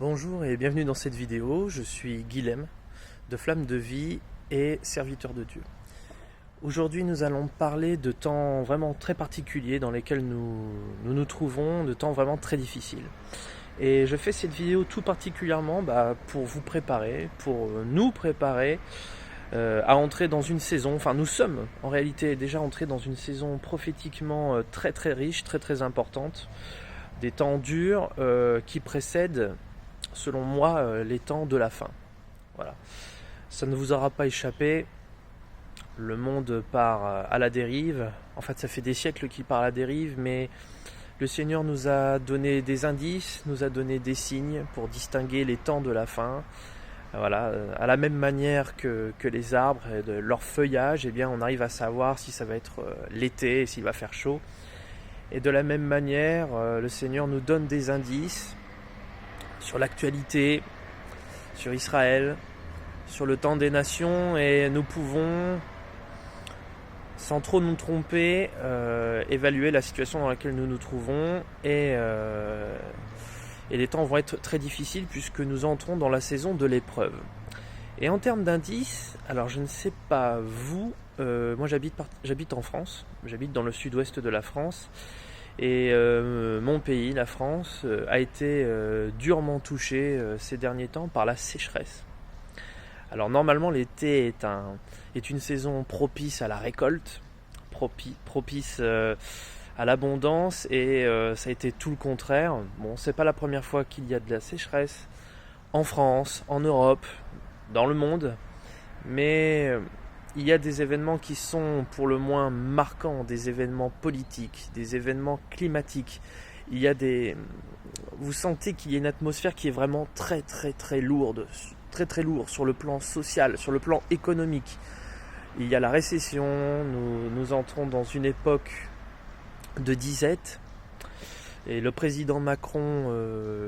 Bonjour et bienvenue dans cette vidéo, je suis Guilhem de Flamme de Vie et serviteur de Dieu. Aujourd'hui nous allons parler de temps vraiment très particuliers dans lesquels nous trouvons, de temps vraiment très difficiles. Et je fais cette vidéo tout particulièrement pour vous préparer, pour nous préparer à entrer dans une saison, enfin nous sommes en réalité déjà entrés dans une saison prophétiquement très très riche, très très importante, des temps durs qui précèdent selon moi les temps de la fin. Voilà. Ça ne vous aura pas échappé, le monde part à la dérive. En fait, ça fait des siècles qu'il part à la dérive, mais le Seigneur nous a donné des indices, nous a donné des signes pour distinguer les temps de la fin. Voilà, à la même manière que les arbres et de leur feuillage, eh bien, on arrive à savoir si ça va être l'été et s'il va faire chaud. Et de la même manière, le Seigneur nous donne des indices sur l'actualité, sur Israël, sur le temps des nations, et nous pouvons, sans trop nous tromper, évaluer la situation dans laquelle nous nous trouvons, et les temps vont être très difficiles puisque nous entrons dans la saison de l'épreuve. Et en termes d'indices, alors je ne sais pas vous, moi j'habite en France, j'habite dans le sud-ouest de la France, et mon pays, la France, a été durement touché ces derniers temps par la sécheresse. Alors normalement l'été est une saison propice à la récolte, propice à l'abondance, et ça a été tout le contraire. Bon, c'est pas la première fois qu'il y a de la sécheresse en France, en Europe, dans le monde, mais il y a des événements qui sont pour le moins marquants, des événements politiques, des événements climatiques. Vous sentez qu'il y a une atmosphère qui est vraiment très très très lourde, très très lourde sur le plan social, sur le plan économique. Il y a la récession, nous entrons dans une époque de disette. Et le président Macron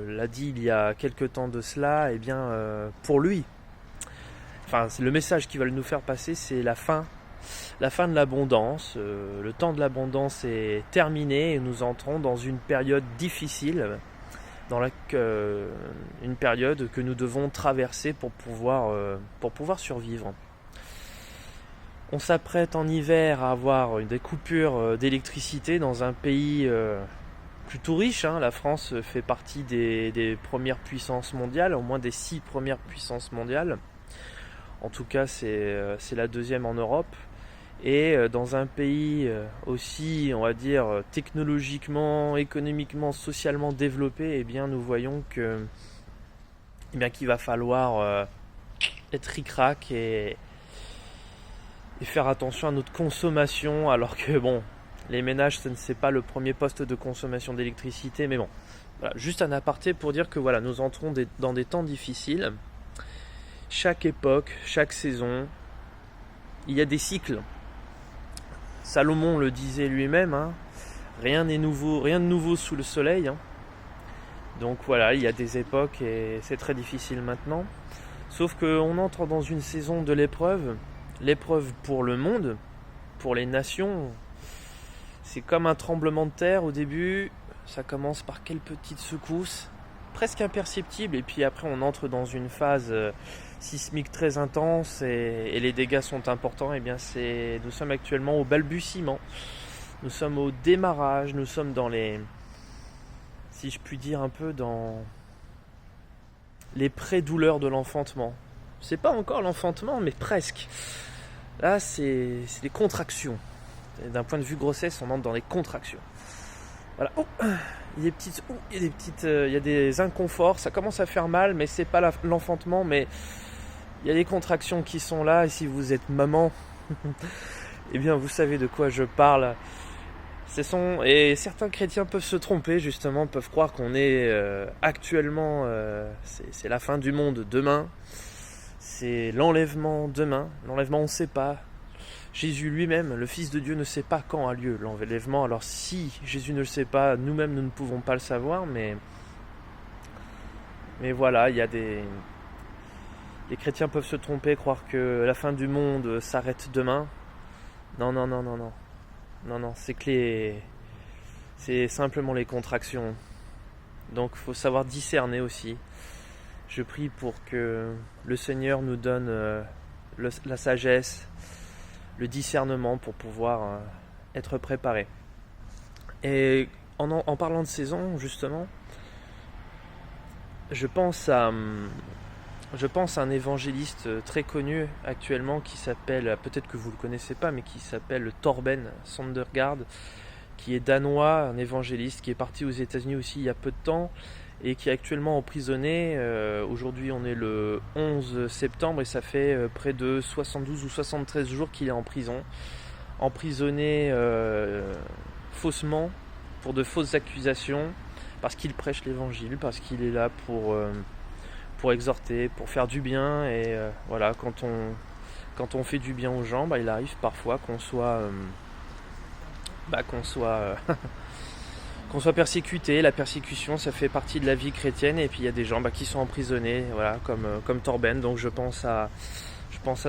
l'a dit il y a quelque temps de cela, et bien pour lui, enfin le message qu'ils veulent nous faire passer, c'est la fin de l'abondance. Le temps de l'abondance est terminé et nous entrons dans une période difficile, une période que nous devons traverser pour pouvoir survivre. On s'apprête en hiver à avoir des coupures d'électricité dans un pays plutôt riche. La France fait partie des premières puissances mondiales, au moins des 6 premières puissances mondiales. En tout cas, c'est la deuxième en Europe. Et dans un pays aussi, on va dire, technologiquement, économiquement, socialement développé, eh bien, nous voyons qu'il va falloir être ric-rac et faire attention à notre consommation, alors que bon, les ménages, ce n'est pas le premier poste de consommation d'électricité, mais bon, voilà, juste un aparté pour dire que voilà, nous entrons dans des temps difficiles. Chaque époque, chaque saison, il y a des cycles. Salomon le disait lui-même, rien n'est nouveau, rien de nouveau sous le soleil. Donc voilà, il y a des époques et c'est très difficile maintenant. Sauf qu'on entre dans une saison de l'épreuve. L'épreuve pour le monde, pour les nations, c'est comme un tremblement de terre au début. Ça commence par quelques petites secousses, presque imperceptibles, et puis après on entre dans une phase sismique très intense et les dégâts sont importants. Et bien nous sommes actuellement au balbutiement, nous sommes au démarrage, nous sommes si je puis dire, un peu dans les pré-douleurs de l'enfantement. C'est pas encore l'enfantement, mais presque. Là, c'est des contractions. Et d'un point de vue grossesse, on entre dans les contractions. Voilà. Il y a des inconforts. Ça commence à faire mal, mais c'est pas l'enfantement, mais il y a des contractions qui sont là. Et si vous êtes maman, eh bien, vous savez de quoi je parle. Et certains chrétiens peuvent se tromper, justement, peuvent croire qu'on est actuellement, c'est la fin du monde demain. C'est l'enlèvement demain. L'enlèvement, on ne sait pas. Jésus lui-même, le Fils de Dieu, ne sait pas quand a lieu l'enlèvement. Alors si Jésus ne le sait pas, nous-mêmes, nous ne pouvons pas le savoir. Mais voilà, les chrétiens peuvent se tromper, croire que la fin du monde s'arrête demain. Non. Non, c'est simplement les contractions. Donc il faut savoir discerner aussi. Je prie pour que le Seigneur nous donne la sagesse, le discernement pour pouvoir être préparé. Et en parlant de saison, justement, je pense à un évangéliste très connu actuellement qui s'appelle, peut-être que vous ne le connaissez pas, mais qui s'appelle Torben Søndergaard, qui est danois, un évangéliste qui est parti aux États-Unis aussi il y a peu de temps et qui est actuellement emprisonné. Aujourd'hui on est le 11 septembre et ça fait près de 72 ou 73 jours qu'il est en prison, emprisonné faussement pour de fausses accusations, parce qu'il prêche l'évangile, parce qu'il est là pour exhorter, pour faire du bien. Et voilà, quand on fait du bien aux gens, il arrive parfois qu'on soit qu'on soit persécuté. La persécution, ça fait partie de la vie chrétienne. Et puis il y a des gens qui sont emprisonnés, voilà, comme Torben. Donc je pense à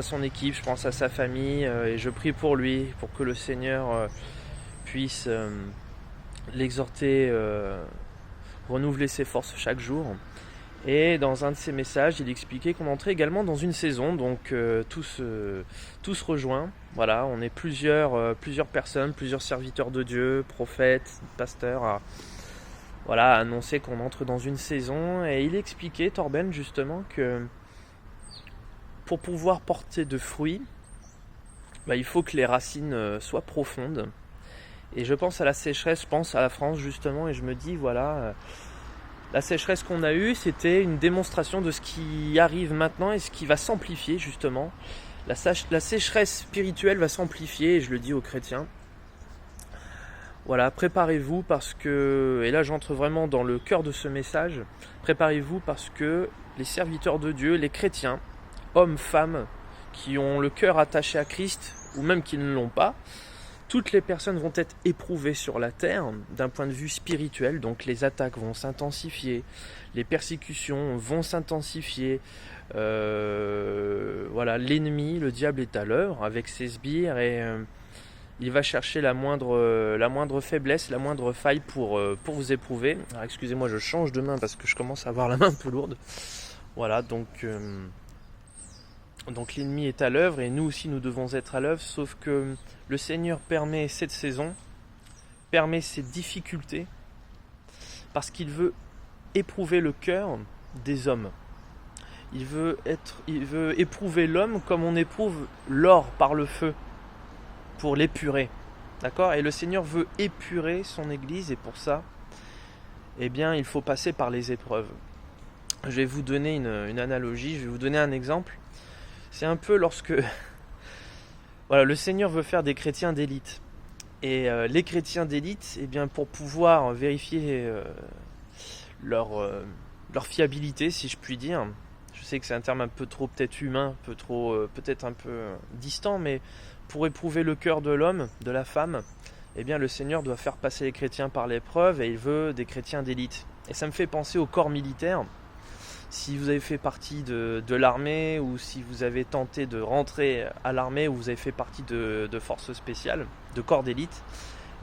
son équipe, je pense à sa famille, et je prie pour lui, pour que le Seigneur puisse l'exhorter, renouveler ses forces chaque jour. Et dans un de ses messages, il expliquait qu'on entrait également dans une saison, donc tout se rejoint. Voilà, on est plusieurs personnes, plusieurs serviteurs de Dieu, prophètes, pasteurs, à annoncer qu'on entre dans une saison. Et il expliquait, Torben, justement, que pour pouvoir porter de fruits, il faut que les racines soient profondes. Et je pense à la sécheresse, je pense à la France justement, et je me dis la sécheresse qu'on a eue, c'était une démonstration de ce qui arrive maintenant et ce qui va s'amplifier justement. La sécheresse spirituelle va s'amplifier, et je le dis aux chrétiens. Voilà, préparez-vous parce que, et là j'entre vraiment dans le cœur de ce message, préparez-vous parce que les serviteurs de Dieu, les chrétiens, hommes, femmes, qui ont le cœur attaché à Christ, ou même qui ne l'ont pas, toutes les personnes vont être éprouvées sur la terre d'un point de vue spirituel, donc les attaques vont s'intensifier, les persécutions vont s'intensifier, l'ennemi, le diable est à l'œuvre avec ses sbires et il va chercher la moindre faiblesse, la moindre faille pour vous éprouver. Alors excusez-moi, je change de main parce que je commence à avoir la main un peu lourde. Voilà, donc l'ennemi est à l'œuvre et nous aussi nous devons être à l'œuvre, sauf que le Seigneur permet cette saison, permet ces difficultés, parce qu'il veut éprouver le cœur des hommes. Il veut éprouver l'homme comme on éprouve l'or par le feu, pour l'épurer. D'accord ? Et le Seigneur veut épurer son Église, et pour ça, il faut passer par les épreuves. Je vais vous donner une analogie, je vais vous donner un exemple. C'est un peu lorsque le Seigneur veut faire des chrétiens d'élite. Et les chrétiens d'élite, pour pouvoir vérifier leur fiabilité, si je puis dire, je sais que c'est un terme un peu trop peut-être humain, peut-être un peu distant, mais pour éprouver le cœur de l'homme, de la femme, le Seigneur doit faire passer les chrétiens par l'épreuve et il veut des chrétiens d'élite. Et ça me fait penser au corps militaire. Si vous avez fait partie de l'armée ou si vous avez tenté de rentrer à l'armée ou vous avez fait partie de forces spéciales, de corps d'élite,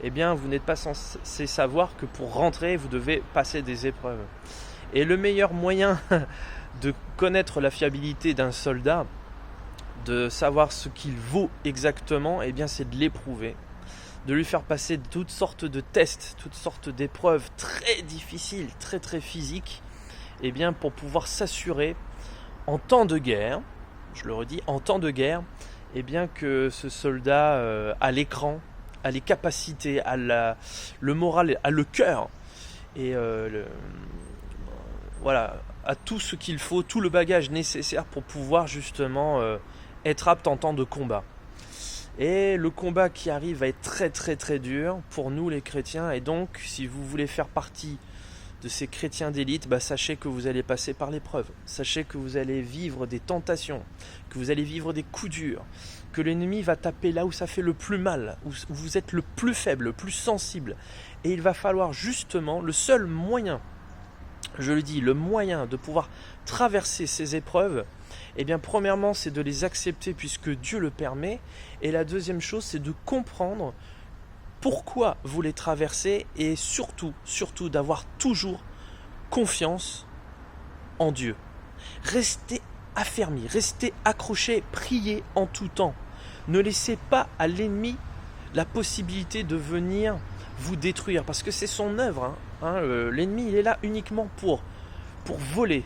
vous n'êtes pas censé savoir que pour rentrer, vous devez passer des épreuves. Et le meilleur moyen de connaître la fiabilité d'un soldat, de savoir ce qu'il vaut exactement, c'est de l'éprouver, de lui faire passer toutes sortes de tests, toutes sortes d'épreuves très difficiles, très très physiques, pour pouvoir s'assurer en temps de guerre, je le redis, en temps de guerre, que ce soldat a l'écran, a les capacités, a le moral, a le cœur et a tout ce qu'il faut, tout le bagage nécessaire pour pouvoir justement être apte en temps de combat. Et le combat qui arrive va être très très très dur pour nous les chrétiens, et donc si vous voulez faire partie de ces chrétiens d'élite, sachez que vous allez passer par l'épreuve, sachez que vous allez vivre des tentations, que vous allez vivre des coups durs, que l'ennemi va taper là où ça fait le plus mal, où vous êtes le plus faible, le plus sensible, et il va falloir justement, le seul moyen, je le dis, le moyen de pouvoir traverser ces épreuves, premièrement c'est de les accepter puisque Dieu le permet, et la deuxième chose c'est de comprendre pourquoi vous les traversez, et surtout d'avoir toujours confiance en Dieu. Restez affermis, restez accrochés, priez en tout temps. Ne laissez pas à l'ennemi la possibilité de venir vous détruire, parce que c'est son œuvre. L'ennemi, il est là uniquement pour voler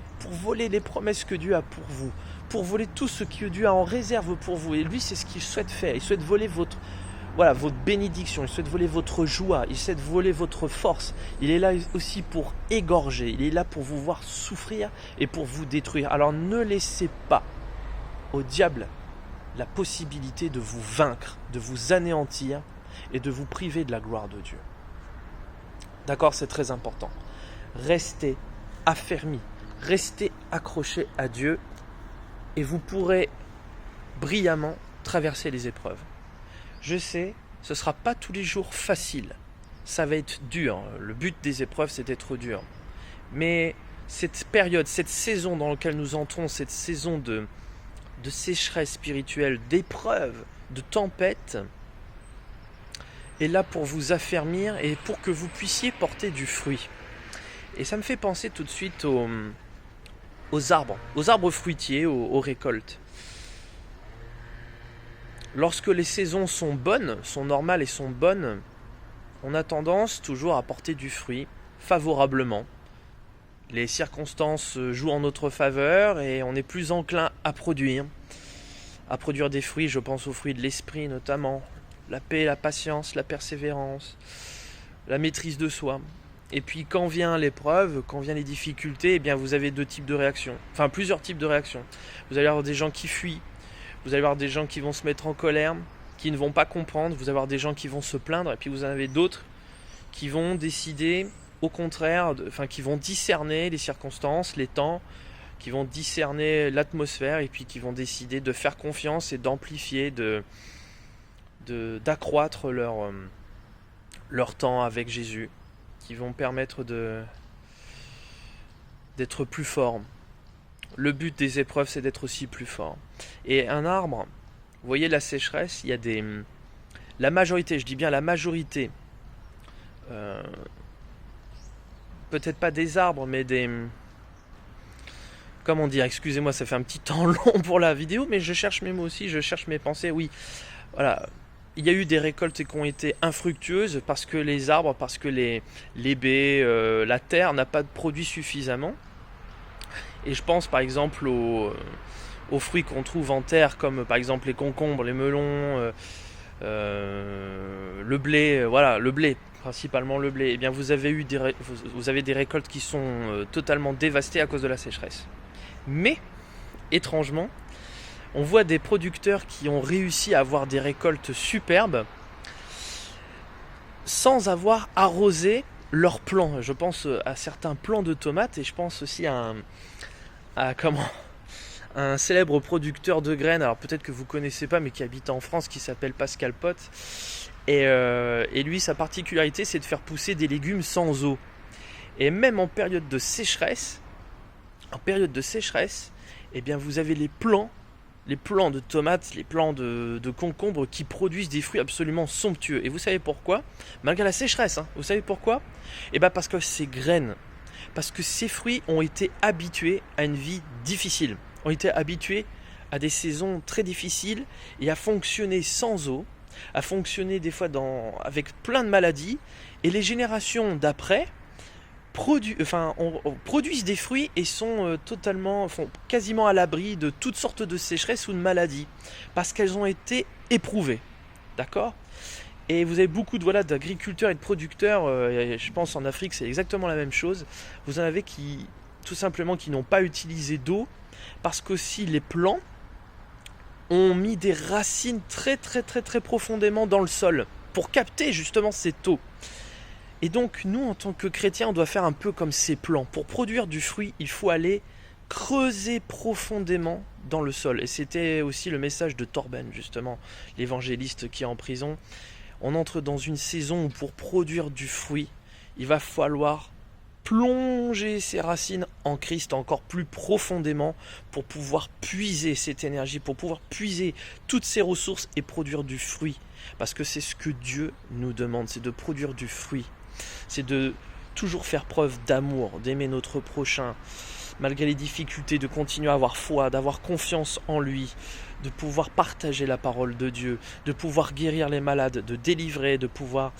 les promesses que Dieu a pour vous, pour voler tout ce que Dieu a en réserve pour vous. Et lui, c'est ce qu'il souhaite faire. Il souhaite voler votre bénédiction, il souhaite voler votre joie, il souhaite voler votre force. Il est là aussi pour égorger, il est là pour vous voir souffrir et pour vous détruire. Alors ne laissez pas au diable la possibilité de vous vaincre, de vous anéantir et de vous priver de la gloire de Dieu. D'accord, c'est très important. Restez affermis, restez accrochés à Dieu et vous pourrez brillamment traverser les épreuves. Je sais, ce ne sera pas tous les jours facile, ça va être dur. Le but des épreuves, c'est d'être dur. Mais cette période, cette saison dans laquelle nous entrons, cette saison de sécheresse spirituelle, d'épreuves, de tempêtes, est là pour vous affermir et pour que vous puissiez porter du fruit. Et ça me fait penser tout de suite aux arbres fruitiers, aux récoltes. Lorsque les saisons sont bonnes, sont normales et sont bonnes, on a tendance toujours à porter du fruit favorablement. Les circonstances jouent en notre faveur et on est plus enclin à produire des fruits. Je pense aux fruits de l'esprit notamment, la paix, la patience, la persévérance, la maîtrise de soi. Et puis quand vient l'épreuve, quand viennent les difficultés, eh bien vous avez plusieurs types de réactions. Vous allez avoir des gens qui fuient, vous allez avoir des gens qui vont se mettre en colère, qui ne vont pas comprendre, vous allez avoir des gens qui vont se plaindre, et puis vous en avez d'autres qui vont décider, au contraire, qui vont discerner les circonstances, les temps, qui vont discerner l'atmosphère, et puis qui vont décider de faire confiance et d'amplifier, d'accroître leur temps avec Jésus, qui vont permettre d'être plus forts. Le but des épreuves, c'est d'être aussi plus fort. Et un arbre, vous voyez la sécheresse, il y a la majorité, je dis bien la majorité, peut-être pas des arbres, mais comment dire, excusez-moi, ça fait un petit temps long pour la vidéo, mais je cherche mes mots aussi, je cherche mes pensées, oui, voilà. Il y a eu des récoltes qui ont été infructueuses parce que les arbres, parce que les baies, la terre n'a pas produit suffisamment. Et je pense par exemple aux fruits qu'on trouve en terre, comme par exemple les concombres, les melons, le blé, le blé, principalement le blé. Eh bien vous avez des récoltes qui sont totalement dévastées à cause de la sécheresse. Mais, étrangement, on voit des producteurs qui ont réussi à avoir des récoltes superbes sans avoir arrosé leurs plants. Je pense à certains plants de tomates et je pense aussi à un célèbre producteur de graines, alors peut-être que vous ne connaissez pas, mais qui habite en France, qui s'appelle Pascal Pot. Et lui, sa particularité, c'est de faire pousser des légumes sans eau. Et même en période de sécheresse, eh bien vous avez les plants de tomates, les plants de concombres qui produisent des fruits absolument somptueux. Et vous savez pourquoi ? Malgré la sécheresse, vous savez pourquoi ? Eh bien parce que ces graines, parce que ces fruits ont été habitués à une vie difficile, ont été habitués à des saisons très difficiles et à fonctionner sans eau, à fonctionner des fois avec plein de maladies. Et les générations d'après produisent des fruits et sont quasiment à l'abri de toutes sortes de sécheresses ou de maladies parce qu'elles ont été éprouvées, d'accord ? Et vous avez beaucoup d'agriculteurs et de producteurs, je pense en Afrique c'est exactement la même chose. Vous en avez qui n'ont pas utilisé d'eau parce qu'aussi les plants ont mis des racines très très très très profondément dans le sol pour capter justement cette eau. Et donc nous, en tant que chrétiens, on doit faire un peu comme ces plants. Pour produire du fruit, il faut aller creuser profondément dans le sol. Et c'était aussi le message de Torben, justement, l'évangéliste qui est en prison. On entre dans une saison où pour produire du fruit, il va falloir plonger ses racines en Christ encore plus profondément pour pouvoir puiser cette énergie, pour pouvoir puiser toutes ces ressources et produire du fruit. Parce que c'est ce que Dieu nous demande, c'est de produire du fruit. C'est de toujours faire preuve d'amour, d'aimer notre prochain, malgré les difficultés, de continuer à avoir foi, d'avoir confiance en lui, de pouvoir partager la parole de Dieu, de pouvoir guérir les malades, de délivrer, de pouvoir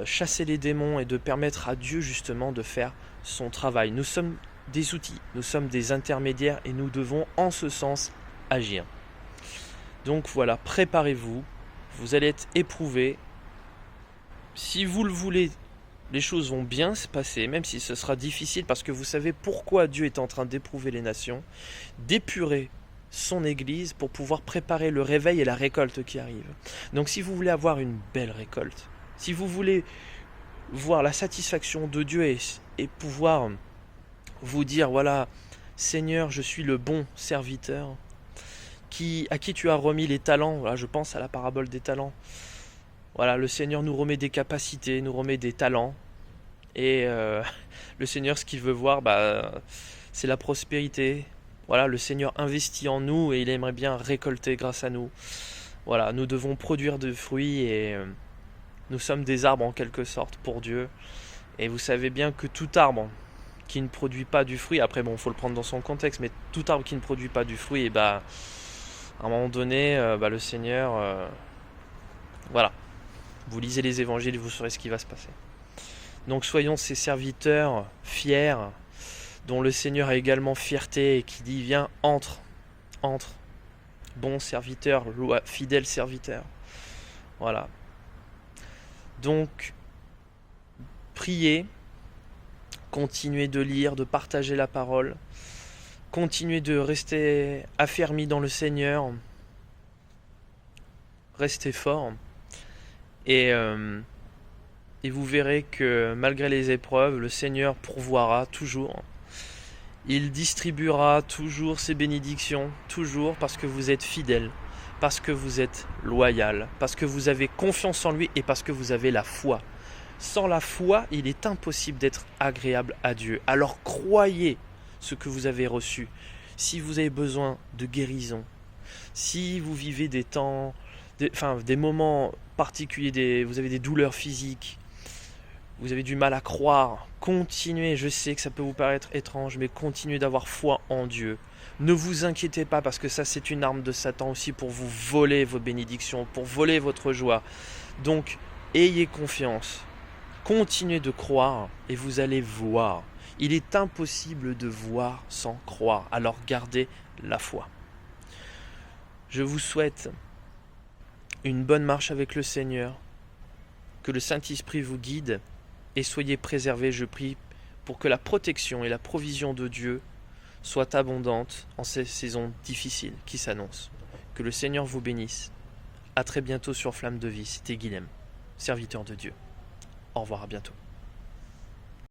chasser les démons et de permettre à Dieu justement de faire son travail. Nous sommes des outils, nous sommes des intermédiaires et nous devons en ce sens agir. Donc voilà, préparez-vous, vous allez être éprouvés. Si vous le voulez, les choses vont bien se passer, même si ce sera difficile, parce que vous savez pourquoi Dieu est en train d'éprouver les nations, d'épurer son Église pour pouvoir préparer le réveil et la récolte qui arrive. Donc si vous voulez avoir une belle récolte, si vous voulez voir la satisfaction de Dieu et pouvoir vous dire, voilà, Seigneur, je suis le bon serviteur, à qui tu as remis les talents, voilà, je pense à la parabole des talents. Voilà, le Seigneur nous remet des capacités, nous remet des talents. Et le Seigneur, ce qu'il veut voir, c'est la prospérité. Voilà, le Seigneur investit en nous et il aimerait bien récolter grâce à nous. Voilà, nous devons produire de fruits et nous sommes des arbres en quelque sorte pour Dieu. Et vous savez bien que tout arbre qui ne produit pas du fruit, après bon, il faut le prendre dans son contexte, mais tout arbre qui ne produit pas du fruit, et à un moment donné, le Seigneur, voilà, vous lisez les évangiles, vous saurez ce qui va se passer. Donc soyons ces serviteurs fiers, dont le Seigneur a également fierté et qui dit, viens, entre, bon serviteur, fidèle serviteur. Voilà. Donc, priez, continuez de lire, de partager la parole, continuez de rester affermis dans le Seigneur, restez forts, et vous verrez que malgré les épreuves, le Seigneur pourvoira toujours. Il distribuera toujours ses bénédictions, toujours parce que vous êtes fidèles, parce que vous êtes loyal, parce que vous avez confiance en lui et parce que vous avez la foi. Sans la foi, il est impossible d'être agréable à Dieu. Alors croyez ce que vous avez reçu. Si vous avez besoin de guérison, si vous vivez des moments particuliers, vous avez des douleurs physiques, vous avez du mal à croire, continuez, je sais que ça peut vous paraître étrange, mais continuez d'avoir foi en Dieu. Ne vous inquiétez pas parce que ça c'est une arme de Satan aussi pour vous voler vos bénédictions, pour voler votre joie. Donc ayez confiance, continuez de croire et vous allez voir. Il est impossible de voir sans croire, alors gardez la foi. Je vous souhaite une bonne marche avec le Seigneur, que le Saint-Esprit vous guide et soyez préservés, je prie, pour que la protection et la provision de Dieu soient abondantes en ces saisons difficiles qui s'annoncent. Que le Seigneur vous bénisse. À très bientôt sur Flamme de Vie. C'était Guilhem, serviteur de Dieu. Au revoir, à bientôt.